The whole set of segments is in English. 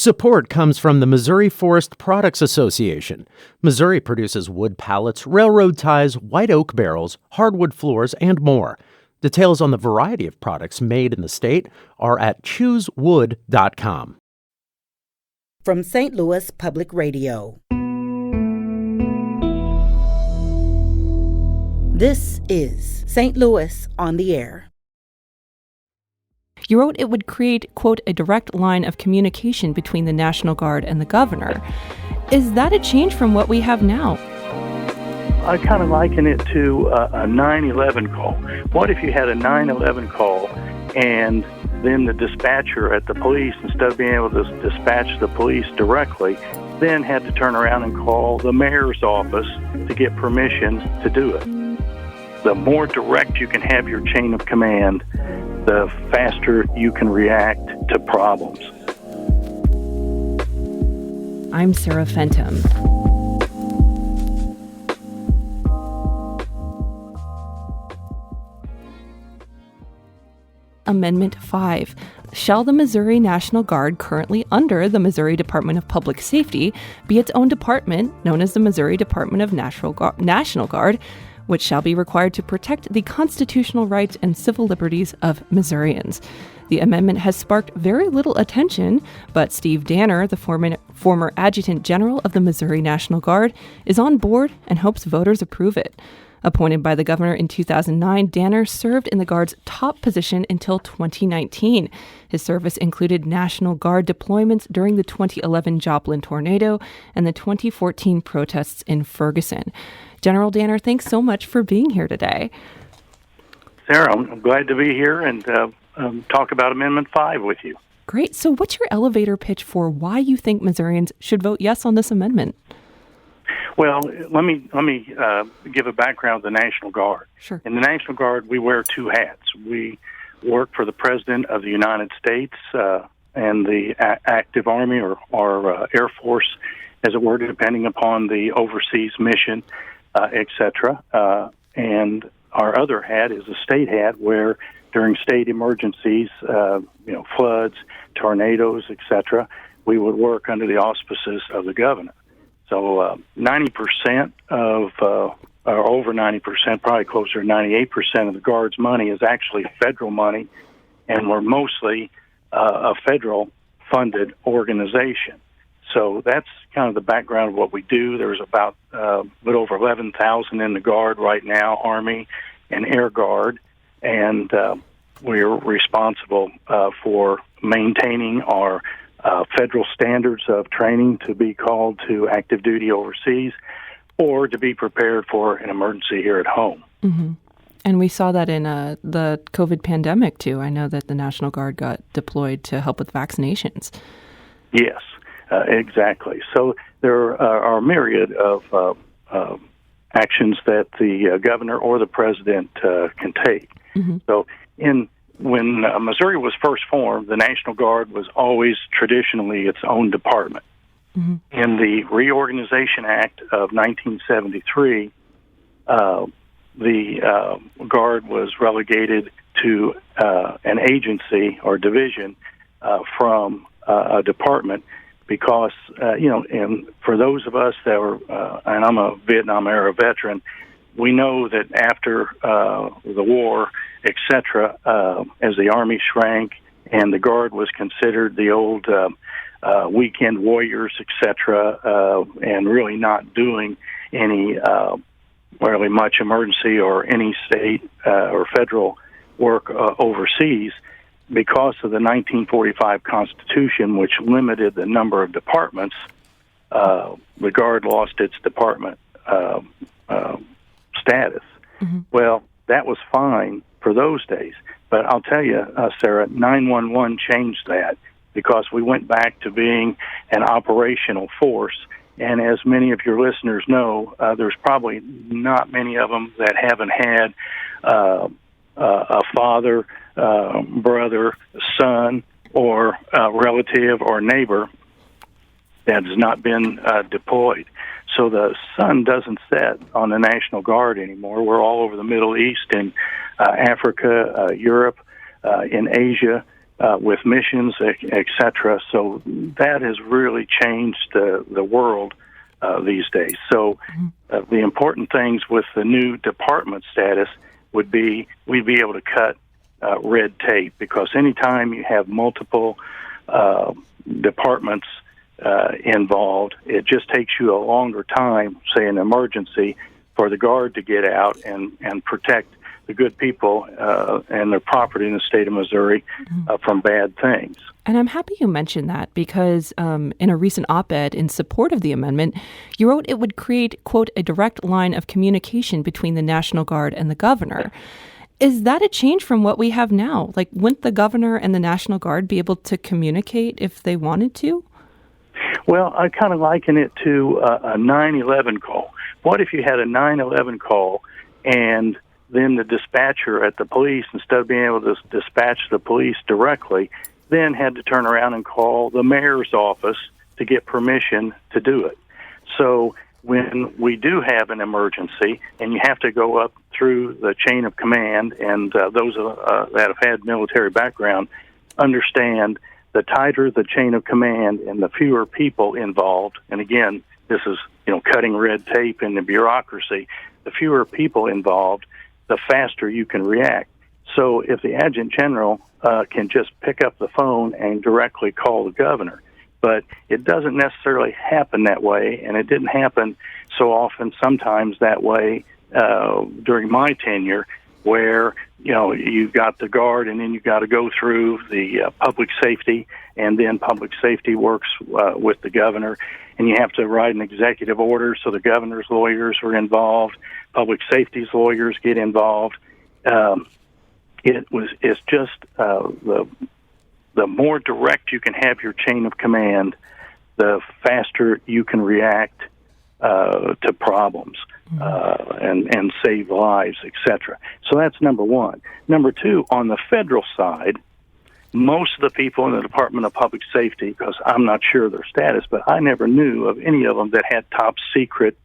Support comes from the Missouri Forest Products Association. Missouri produces wood pallets, railroad ties, white oak barrels, hardwood floors, and more. Details on the variety of products made in the state are at choosewood.com. From St. Louis Public Radio. This is St. Louis on the Air. You wrote it would create, quote, a direct line of communication between the National Guard and the governor. Is that a change from what we have now? I kind of liken it to a 9/11 call. What if you had a 9/11 call and then the dispatcher at the police, instead of being able to dispatch the police directly, then had to turn around and call the mayor's office to get permission to do it? The more direct you can have your chain of command, the faster you can react to problems. I'm Sarah Fenton. Amendment 5. Shall the Missouri National Guard, currently under the Missouri Department of Public Safety, be its own department, known as the Missouri Department of National Guard, which shall be required to protect the constitutional rights and civil liberties of Missourians. The amendment has sparked very little attention, but Steve Danner, the former Adjutant General of the Missouri National Guard, is on board and hopes voters approve it. Appointed by the governor in 2009, Danner served in the Guard's top position until 2019. His service included National Guard deployments during the 2011 Joplin tornado and the 2014 protests in Ferguson. General Danner, thanks so much for being here today. Sarah, I'm glad to be here and talk about Amendment 5 with you. Great. So what's your elevator pitch for why you think Missourians should vote yes on this amendment? Well, let me give a background of the National Guard. Sure. In the National Guard, we wear two hats. We work for the President of the United States and the active Army or Air Force, as it were, depending upon the overseas mission, etc. And our other hat is a state hat where during state emergencies, floods, tornadoes, etc., we would work under the auspices of the governor. So 90% of, or over 90%, probably closer to 98% of the Guard's money is actually federal money, and we're mostly a federal-funded organization. So that's kind of the background of what we do. There's about a little over 11,000 in the Guard right now, Army and Air Guard, and we're responsible for maintaining our federal standards of training to be called to active duty overseas or to be prepared for an emergency here at home. Mm-hmm. And we saw that in the COVID pandemic, too. I know that the National Guard got deployed to help with vaccinations. Yes. Exactly. So there are a myriad of actions that the governor or the president can take. Mm-hmm. So when Missouri was first formed, the National Guard was always traditionally its own department. Mm-hmm. In the Reorganization Act of 1973, the Guard was relegated to an agency or division from a department. Because, and for those of us that were, and I'm a Vietnam-era veteran, we know that after the war, etc., as the Army shrank and the Guard was considered the old weekend warriors, etc., and really not doing any really much emergency or any state or federal work overseas, because of the 1945 Constitution, which limited the number of departments, the Guard lost its department status. Mm-hmm. Well, that was fine for those days. But I'll tell you, Sarah, 911 changed that because we went back to being an operational force. And as many of your listeners know, there's probably not many of them that haven't had a father, brother, son, or relative or neighbor that has not been deployed. So the sun doesn't set on the National Guard anymore. We're all over the Middle East and Africa, Europe, in Asia, with missions, et cetera. So that has really changed the world these days. So the important things with the new department status would be we'd be able to cut red tape, because anytime you have multiple departments involved, it just takes you a longer time, say an emergency, for the Guard to get out and protect the good people and their property in the state of Missouri from bad things. And I'm happy you mentioned that, because in a recent op-ed in support of the amendment, you wrote it would create, quote, a direct line of communication between the National Guard and the governor. Is that a change from what we have now? Like, wouldn't the governor and the National Guard be able to communicate if they wanted to? Well, I kind of liken it to a 9/11 call. What if you had a 9/11 call and then the dispatcher at the police, instead of being able to dispatch the police directly, then had to turn around and call the mayor's office to get permission to do it? So when we do have an emergency and you have to go up through the chain of command, and those that have had military background understand the tighter the chain of command and the fewer people involved, and again, this is cutting red tape in the bureaucracy, the fewer people involved, the faster you can react. So if the Adjutant General can just pick up the phone and directly call the governor, but it doesn't necessarily happen that way, and it didn't happen so often sometimes that way during my tenure, where you've got the Guard and then you've got to go through the public safety, and then public safety works with the governor, and you have to write an executive order, so the governor's lawyers are involved, public safety's lawyers get involved. It's just the more direct you can have your chain of command, the faster you can react to problems and save lives, etc. So that's number one. Number two, on the federal side, most of the people in the Department of Public Safety, because I'm not sure of their status, but I never knew of any of them that had top secret,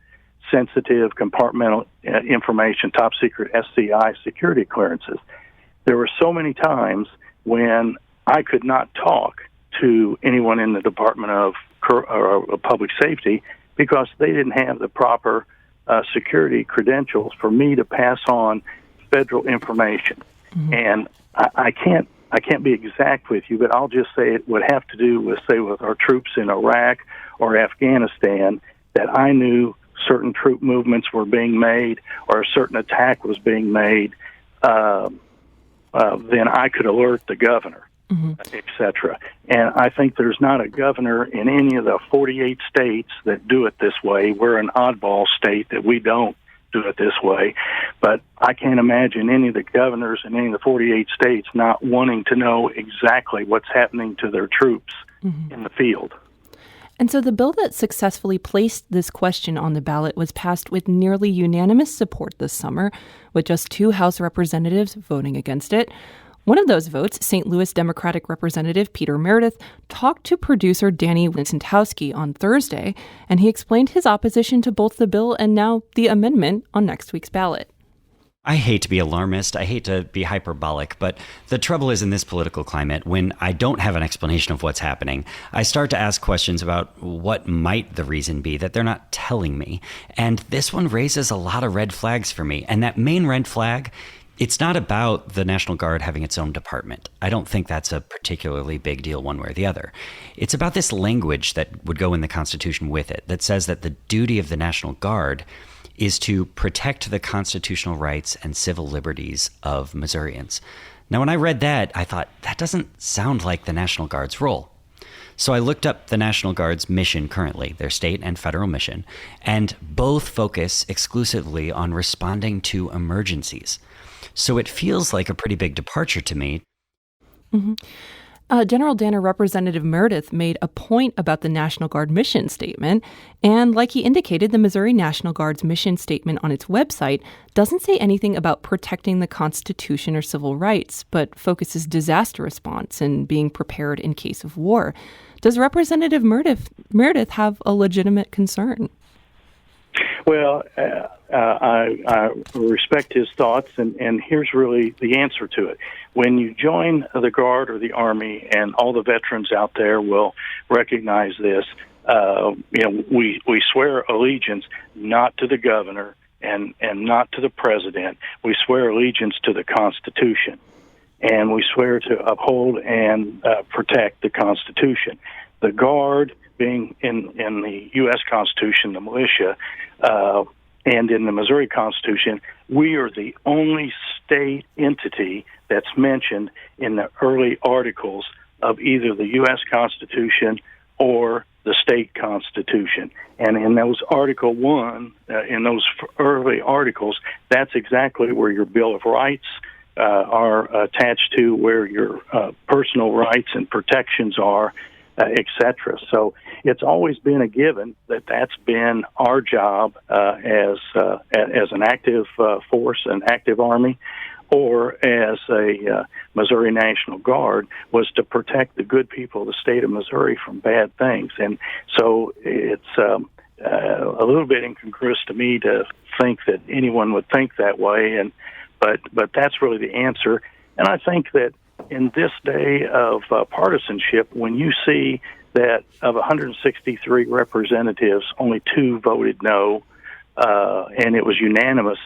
sensitive, compartmental information, top secret SCI security clearances. There were so many times when I could not talk to anyone in the Department of Public Safety because they didn't have the proper security credentials for me to pass on federal information. And I can't be exact with you, but I'll just say it would have to do with, say, with our troops in Iraq or Afghanistan, that I knew certain troop movements were being made or a certain attack was being made, then I could alert the governor, etc. And I think there's not a governor in any of the 48 states that do it this way. We're an oddball state that we don't do it this way. But I can't imagine any of the governors in any of the 48 states not wanting to know exactly what's happening to their troops in the field. And so the bill that successfully placed this question on the ballot was passed with nearly unanimous support this summer, with just 2 House representatives voting against it. One of those votes, St. Louis Democratic Representative Peter Merideth, talked to producer Danny Winsentowski on Thursday, and he explained his opposition to both the bill and now the amendment on next week's ballot. I hate to be alarmist, I hate to be hyperbolic, but the trouble is in this political climate, when I don't have an explanation of what's happening, I start to ask questions about what might the reason be that they're not telling me. And this one raises a lot of red flags for me. And that main red flag, it's not about the National Guard having its own department. I don't think that's a particularly big deal one way or the other. It's about this language that would go in the Constitution with it that says that the duty of the National Guard is to protect the constitutional rights and civil liberties of Missourians. Now, when I read that, I thought, that doesn't sound like the National Guard's role. So I looked up the National Guard's mission currently, their state and federal mission, and both focus exclusively on responding to emergencies. So it feels like a pretty big departure to me. General Danner Representative Merideth made a point about the National Guard mission statement, and like he indicated, the Missouri National Guard's mission statement on its website doesn't say anything about protecting the Constitution or civil rights, but focuses disaster response and being prepared in case of war. Does Representative Merideth have a legitimate concern? Well, I respect his thoughts, and here's really the answer to it. When you join the Guard or the Army, and all the veterans out there will recognize this, we swear allegiance not to the governor and not to the president. We swear allegiance to the Constitution, and we swear to uphold and protect the Constitution. The Guard, being in the U.S. Constitution, the militia, and in the Missouri Constitution, we are the only state entity that's mentioned in the early articles of either the U.S. Constitution or the state constitution. And in those Article 1, in those early articles, that's exactly where your Bill of Rights are attached to, where your personal rights and protections are, etc. So it's always been a given that that's been our job as an active force, an active Army, or as a Missouri National Guard, was to protect the good people of the state of Missouri from bad things. And so it's a little bit incongruous to me to think that anyone would think that way, but that's really the answer. And I think that in this day of partisanship, when you see that of 163 representatives, only 2 voted no, and it was unanimous,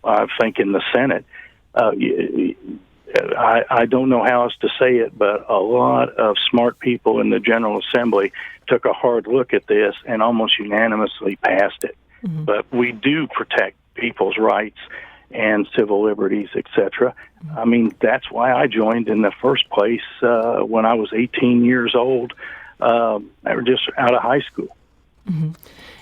I think, in the Senate, I don't know how else to say it, but a lot of smart people in the General Assembly took a hard look at this and almost unanimously passed it. Mm-hmm. But we do protect people's rights and civil liberties, etc. I mean, that's why I joined in the first place when I was 18 years old, just out of high school. Mm-hmm.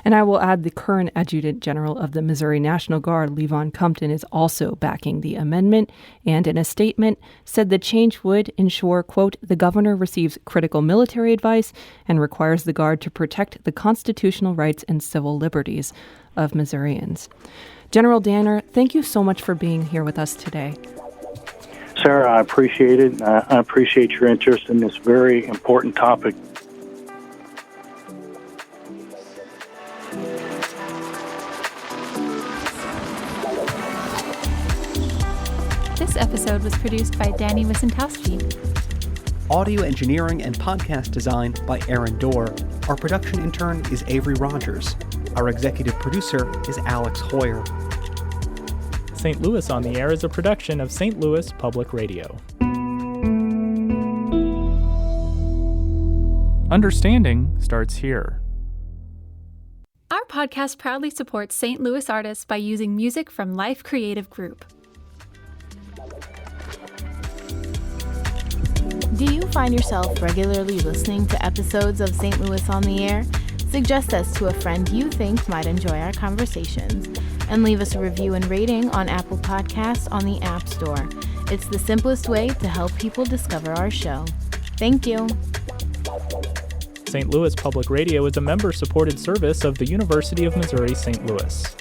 And I will add the current Adjutant General of the Missouri National Guard, Levon Compton, is also backing the amendment, and in a statement said the change would ensure, quote, the governor receives critical military advice and requires the Guard to protect the constitutional rights and civil liberties of Missourians. General Danner, thank you so much for being here with us today. Sarah, I appreciate it. I appreciate your interest in this very important topic. This episode was produced by Danny Wysentowski. Audio engineering and podcast design by Aaron Dorr. Our production intern is Avery Rogers. Our executive producer is Alex Hoyer. St. Louis on the Air is a production of St. Louis Public Radio. Understanding starts here. Our podcast proudly supports St. Louis artists by using music from Life Creative Group. Do you find yourself regularly listening to episodes of St. Louis on the Air? Suggest us to a friend you think might enjoy our conversations, and leave us a review and rating on Apple Podcasts on the App Store. It's the simplest way to help people discover our show. Thank you. St. Louis Public Radio is a member-supported service of the University of Missouri St. Louis.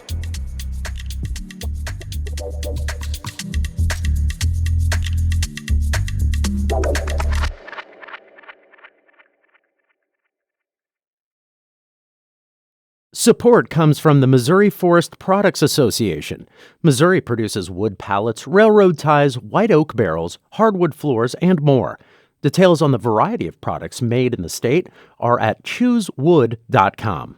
Support comes from the Missouri Forest Products Association. Missouri produces wood pallets, railroad ties, white oak barrels, hardwood floors, and more. Details on the variety of products made in the state are at choosewood.com.